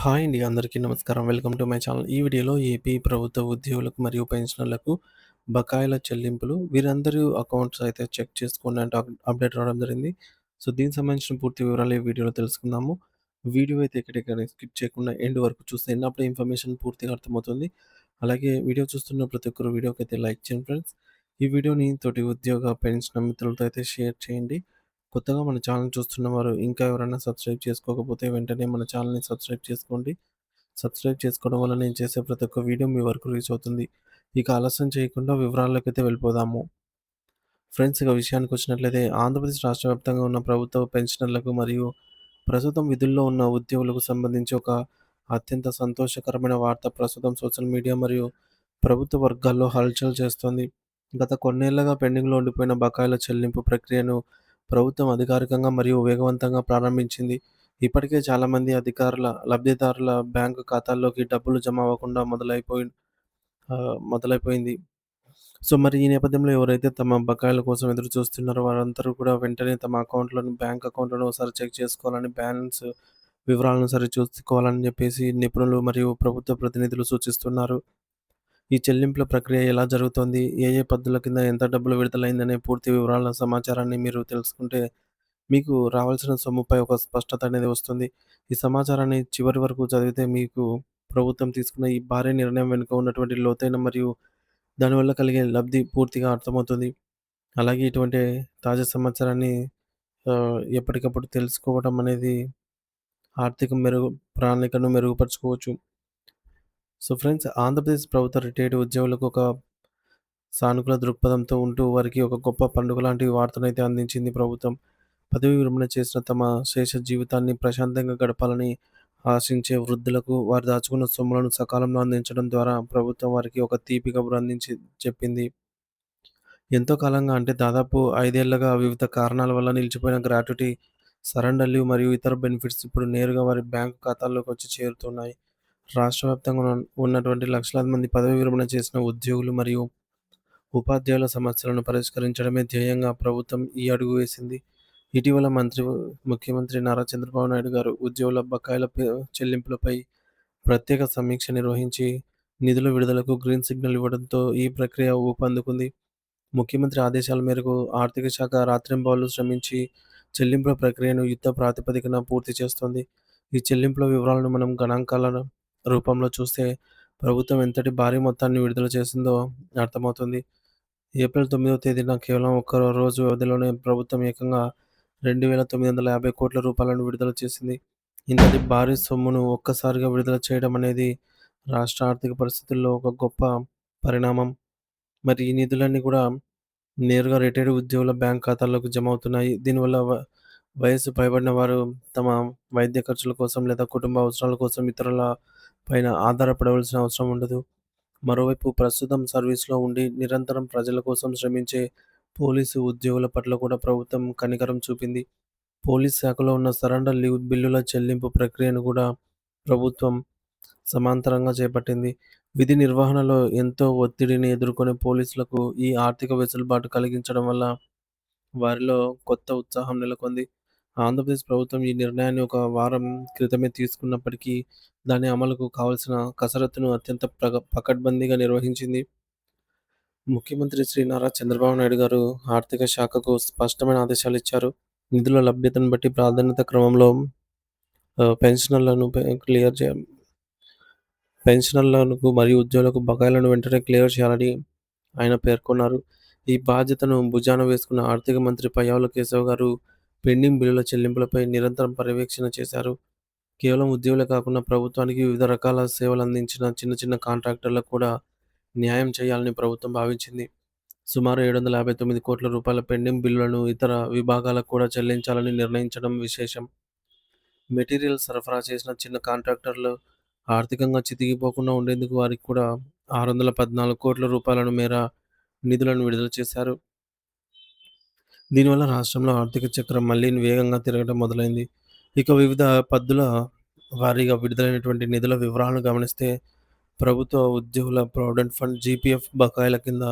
Hi అండి. అందరికీ నమస్కారం. Welcome to my channel. ఈ వీడియోలో ఏపీ ప్రభుత్వ ఉద్యోగులకు మరియు పెన్షనర్లకు బకాయిల చెల్లింపులు వీరందరూ అకౌంట్స్ అయితే చెక్ చేసుకోండి అంటే అప్డేట్ రావడం జరిగింది. సో, దీనికి సంబంధించిన పూర్తి వివరాలు ఈ వీడియోలో తెలుసుకుందాము. వీడియో అయితే ఎక్కడెక్కడ స్కిప్ చేయకుండా ఎండ్ వరకు చూసేయండి. అప్పుడే ఇన్ఫర్మేషన్ పూర్తిగా అర్థమవుతుంది. అలాగే వీడియో చూస్తున్న ప్రతి ఒక్కరు వీడియోకైతే లైక్ చేయండి ఫ్రెండ్స్. ఈ వీడియోని తోటి ఉద్యోగ, పెన్షనర్ మిత్రులతో అయితే షేర్ చేయండి. కొత్తగా మన ఛానల్ చూస్తున్న వారు ఇంకా ఎవరైనా సబ్స్క్రైబ్ చేసుకోకపోతే వెంటనే మన ఛానల్‌ని సబ్స్క్రైబ్ చేసుకోండి. సబ్స్క్రైబ్ చేసుకోవడం వల్ల నేను చేసే ప్రతి ఒక్క వీడియో మీ వరకు రీచ్ అవుతుంది. ఇక ఆలస్యం చేయకుండా వివరాల్లోకైతే వెళ్ళిపోదాము. ఫ్రెండ్స్ ఇక విషయానికొచ్చినట్లయితే ఆంధ్రప్రదేశ్ రాష్ట్ర వ్యాప్తంగా ఉన్న ప్రభుత్వ పెన్షనర్లకు మరియు ప్రస్తుతం విధుల్లో ఉన్న ఉద్యోగులకు సంబంధించి ఒక అత్యంత సంతోషకరమైన వార్త ప్రస్తుతం సోషల్ మీడియా మరియు ప్రభుత్వ వర్గాల్లో హల్చల్ చేస్తోంది. గత కొన్నేళ్లుగా పెండింగ్‌లో ఉండిపోయిన బకాయిల చెల్లింపు ప్రక్రియను ప్రభుత్వం అధికారికంగా మరియు వేగవంతంగా ప్రారంభించింది. ఇప్పటికే చాలామంది లబ్ధిదారుల బ్యాంకు ఖాతాల్లోకి డబ్బులు జమ అవ్వకుండా మొదలైపోయింది. సో, మరి ఈ నేపథ్యంలో ఎవరైతే తమ బకాయిల కోసం ఎదురు చూస్తున్నారో వారందరూ కూడా వెంటనే తమ బ్యాంక్ అకౌంట్‌లను ఒకసారి చెక్ చేసుకోవాలని, బ్యాలెన్స్ వివరాలను సరిచూసుకోవాలని చెప్పేసి నిపుణులు మరియు ప్రభుత్వ ప్రతినిధులు సూచిస్తున్నారు. ఈ చెల్లింపుల ప్రక్రియ ఎలా జరుగుతోంది? ఏ ఏ పద్ధతుల కింద ఎంత డబ్బులు విడుదలైందనే పూర్తి వివరాల సమాచారాన్ని మీరు తెలుసుకుంటే మీకు రావాల్సిన సొమ్ముపై ఒక స్పష్టత అనేది వస్తుంది. ఈ సమాచారాన్ని చివరి వరకు చదివితే మీకు ప్రభుత్వం తీసుకున్న ఈ భారీ నిర్ణయం వెనుక ఉన్నటువంటి లోతైన మరియు దానివల్ల కలిగే లబ్ధి పూర్తిగా అర్థమవుతుంది. అలాగే ఇటువంటి తాజా సమాచారాన్ని ఎప్పటికప్పుడు తెలుసుకోవడం అనేది ఆర్థిక ప్రణాళికను మెరుగుపరుచుకోవచ్చు. సో, ఫ్రెండ్స్ ఆంధ్రప్రదేశ్ ప్రభుత్వ రిటైర్డ్ ఉద్యోగులకు ఒక సానుకూల దృక్పథంతో ఉంటూ వారికి ఒక గొప్ప పండుగ లాంటి వార్తనైతే అందించింది ప్రభుత్వం. పదవీ విరమణ చేసిన తమ శేష జీవితాన్ని ప్రశాంతంగా గడపాలని ఆశించే వృద్ధులకు వారు దాచుకున్న సొమ్ములను సకాలంలో అందించడం ద్వారా ప్రభుత్వం వారికి ఒక తీపి కబురు అందించి చెప్పింది. ఎంతో కాలంగా అంటే దాదాపు 5 ఏళ్లుగా వివిధ కారణాల వల్ల నిలిచిపోయిన గ్రాట్యుటీ, సరెండర్ లీవ్ మరియు ఇతర బెనిఫిట్స్ ఇప్పుడు నేరుగా వారి బ్యాంకు ఖాతాల్లోకి వచ్చి చేరుతున్నాయి. రాష్ట్ర వ్యాప్తంగా ఉన్నటువంటి లక్షలాది మంది పదవీ విరమణ చేసిన ఉద్యోగులు మరియు ఉపాధ్యాయుల సమస్యలను పరిష్కరించడమే ధ్యేయంగా ప్రభుత్వం ఈ అడుగు వేసింది. ఇటీవల ముఖ్యమంత్రి నారా చంద్రబాబు నాయుడు గారు ఉద్యోగుల బకాయిల చెల్లింపులపై ప్రత్యేక సమీక్ష నిర్వహించి నిధుల విడుదలకు గ్రీన్ సిగ్నల్ ఇవ్వడంతో ఈ ప్రక్రియ ఊపందుకుంది. ముఖ్యమంత్రి ఆదేశాల మేరకు ఆర్థిక శాఖ రాత్రింబవళ్లు శ్రమించి చెల్లింపుల ప్రక్రియను యుద్ధ ప్రాతిపదికన పూర్తి చేస్తోంది. ఈ చెల్లింపుల వివరాలను మనం గణాంకాల రూపంలో చూస్తే ప్రభుత్వం ఎంతటి భారీ మొత్తాన్ని విడుదల చేసిందో అర్థమవుతుంది. ఏప్రిల్ 9వ తేదీన కేవలం ఒక్క రోజు వ్యవధిలోనే ప్రభుత్వం ఏకంగా 2,950 కోట్ల రూపాయలను విడుదల చేసింది. ఇంతటి భారీ సొమ్మును ఒక్కసారిగా విడుదల చేయడం అనేది రాష్ట్ర ఆర్థిక పరిస్థితుల్లో ఒక గొప్ప పరిణామం. మరి ఈ నిధులన్నీ కూడా నేరుగా రిటైర్డ్ ఉద్యోగుల బ్యాంక్ ఖాతాల్లోకి జమ అవుతున్నాయి. దీనివల్ల వయస్సు పైబడిన వారు తమ వైద్య ఖర్చుల కోసం లేదా కుటుంబ అవసరాల కోసం ఇతరుల పైన ఆధారపడవలసిన అవసరం ఉండదు. మరోవైపు ప్రస్తుతం సర్వీస్‌లో ఉండి నిరంతరం ప్రజల కోసం శ్రమించే పోలీసు ఉద్యోగుల పట్ల కూడా ప్రభుత్వం కనికరం చూపింది. పోలీస్ శాఖలో ఉన్న సరెండర్ లీవ్ బిల్లుల చెల్లింపు ప్రక్రియను కూడా ప్రభుత్వం సమాంతరంగా చేపట్టింది. విధి నిర్వహణలో ఎంతో ఒత్తిడిని ఎదుర్కొనే పోలీసులకు ఈ ఆర్థిక వెసులుబాటు కలిగించడం వల్ల వారిలో కొత్త ఉత్సాహం నెలకొంది. ఆంధ్రప్రదేశ్ ప్రభుత్వం ఈ నిర్ణయాన్ని ఒక వారం క్రితమే తీసుకున్నప్పటికీ, దాని అమలుకు కావాల్సిన కసరత్తును అత్యంత పకడ్బందీగా నిర్వహించింది. ముఖ్యమంత్రి శ్రీ నారా చంద్రబాబు నాయుడు గారు ఆర్థిక శాఖకు స్పష్టమైన ఆదేశాలిచ్చారు. నిధుల లభ్యతను బట్టి ప్రాధాన్యత క్రమంలో పెన్షనర్లను క్లియర్ చేయాలి. పెన్షనర్లకు మరియు ఉద్యోగులకు బకాయిలను వెంటనే క్లియర్ చేయాలని ఆయన పేర్కొన్నారు. ఈ బాధ్యతను భుజాన వేసుకున్న ఆర్థిక మంత్రి పయ్యావుల కేశవ్ గారు పెండింగ్ బిల్లుల చెల్లింపులపై నిరంతరం పర్యవేక్షణ చేశారు. కేవలం ఉద్యోగులే కాకుండా ప్రభుత్వానికి వివిధ రకాల సేవలందించిన చిన్న చిన్న కాంట్రాక్టర్లకు కూడా న్యాయం చేయాలని ప్రభుత్వం భావించింది. సుమారు 759 కోట్ల రూపాయల పెండింగ్ బిల్లులను ఇతర విభాగాలకు కూడా చెల్లించాలని నిర్ణయించడం విశేషం. మెటీరియల్ సరఫరా చేసిన చిన్న కాంట్రాక్టర్లు ఆర్థికంగా చితికిపోకుండా ఉండేందుకు వారికి కూడా 614 కోట్ల రూపాయలను మేర నిధులను విడుదల చేశారు. దీనివల్ల రాష్ట్రంలో ఆర్థిక చక్రం మళ్ళీ వేగంగా తిరగడం మొదలైంది. ఇక వివిధ పద్దుల వారీగా విడుదలైనటువంటి నిధుల వివరాలను గమనిస్తే ప్రభుత్వ ఉద్యోగుల ప్రావిడెంట్ ఫండ్ జీపీఎఫ్ బకాయిల కింద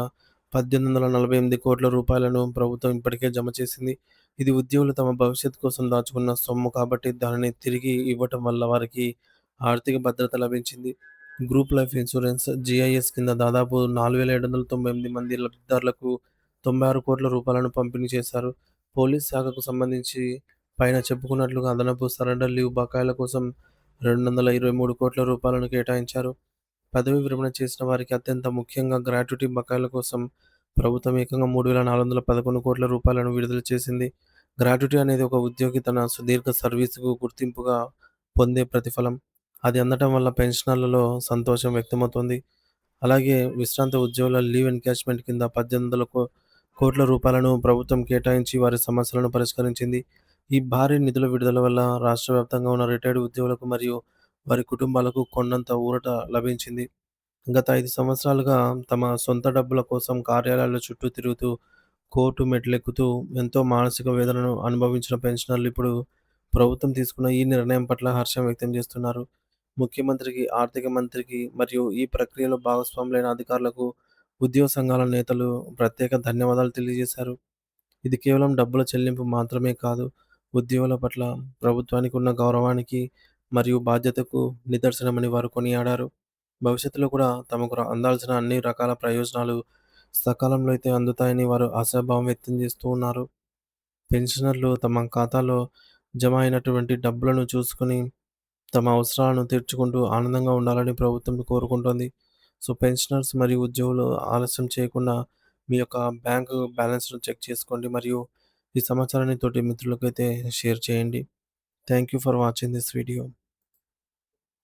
1848 కోట్ల రూపాయలను ప్రభుత్వం ఇప్పటికే జమ చేసింది. ఇది ఉద్యోగులు తమ భవిష్యత్తు కోసం దాచుకున్న సొమ్ము కాబట్టి దానిని తిరిగి ఇవ్వటం వల్ల వారికి ఆర్థిక భద్రత లభించింది. గ్రూప్ లైఫ్ ఇన్సూరెన్స్ జీఐఎస్ కింద దాదాపు 4,798 మంది లబ్ధిదారులకు రూ. 96,00,00,000 పంపిణీ చేశారు. పోలీస్ శాఖకు సంబంధించి పైన చెప్పుకున్నట్లుగా అదనపు సరెండర్ లీవ్ బకాయిల కోసం రూ. 223,00,00,000 కేటాయించారు. పదవీ విరమణ చేసిన వారికి అత్యంత ముఖ్యంగా గ్రాట్యుటీ బకాయిల కోసం ప్రభుత్వం ఏకంగా రూ. 3,411,00,00,000 విడుదల చేసింది. గ్రాట్యుటీ అనేది ఒక ఉద్యోగి తన సుదీర్ఘ సర్వీస్‌కు గుర్తింపుగా పొందే ప్రతిఫలం. అది అందటం వల్ల పెన్షనర్లలో సంతోషం వ్యక్తమవుతోంది. అలాగే విశ్రాంత ఉద్యోగుల లీవ్ ఎన్‌క్యాష్‌మెంట్ కింద రూ. 1,800,00,00,000 ప్రభుత్వం కేటాయించి వారి సమస్యలను పరిష్కరించింది. ఈ భారీ నిధుల విడుదల వల్ల రాష్ట్ర వ్యాప్తంగా ఉన్న రిటైర్డ్ ఉద్యోగులకు మరియు వారి కుటుంబాలకు కొండంత ఊరట లభించింది. గత 5 సంవత్సరాలుగా తమ సొంత డబ్బుల కోసం కార్యాలయాల చుట్టూ తిరుగుతూ, కోర్టు మెట్లెక్కుతూ ఎంతో మానసిక వేదనను అనుభవించిన పెన్షనర్లు ఇప్పుడు ప్రభుత్వం తీసుకున్న ఈ నిర్ణయం పట్ల హర్షం వ్యక్తం చేస్తున్నారు. ముఖ్యమంత్రికి, ఆర్థిక మంత్రికి మరియు ఈ ప్రక్రియలో భాగస్వాములైన అధికారులకు, ఉద్యోగ సంఘాల నేతలు ప్రత్యేక ధన్యవాదాలు తెలియజేశారు. ఇది కేవలం డబ్బుల చెల్లింపు మాత్రమే కాదు, ఉద్యోగుల పట్ల ప్రభుత్వానికి ఉన్న గౌరవానికి మరియు బాధ్యతకు నిదర్శనమని వారు కొనియాడారు. భవిష్యత్తులో కూడా తమకు అందాల్సిన అన్ని రకాల ప్రయోజనాలు సకాలంలో అయితే అందుతాయని వారు ఆశాభావం వ్యక్తం చేస్తూ ఉన్నారు. పెన్షనర్లు తమ ఖాతాలో జమ అయినటువంటి డబ్బులను చూసుకొని తమ అవసరాలను తీర్చుకుంటూ ఆనందంగా ఉండాలని ప్రభుత్వం కోరుకుంటోంది. సో, పెన్షనర్స్ మరియు ఉద్యోగులు ఆలస్యం చేయకుండా మీ యొక్క బ్యాంకు బ్యాలెన్స్‌ను చెక్ చేసుకోండి. మరియు ఈ సమాచారాన్ని తోటి మిత్రులకైతే షేర్ చేయండి. Thank you for watching this video.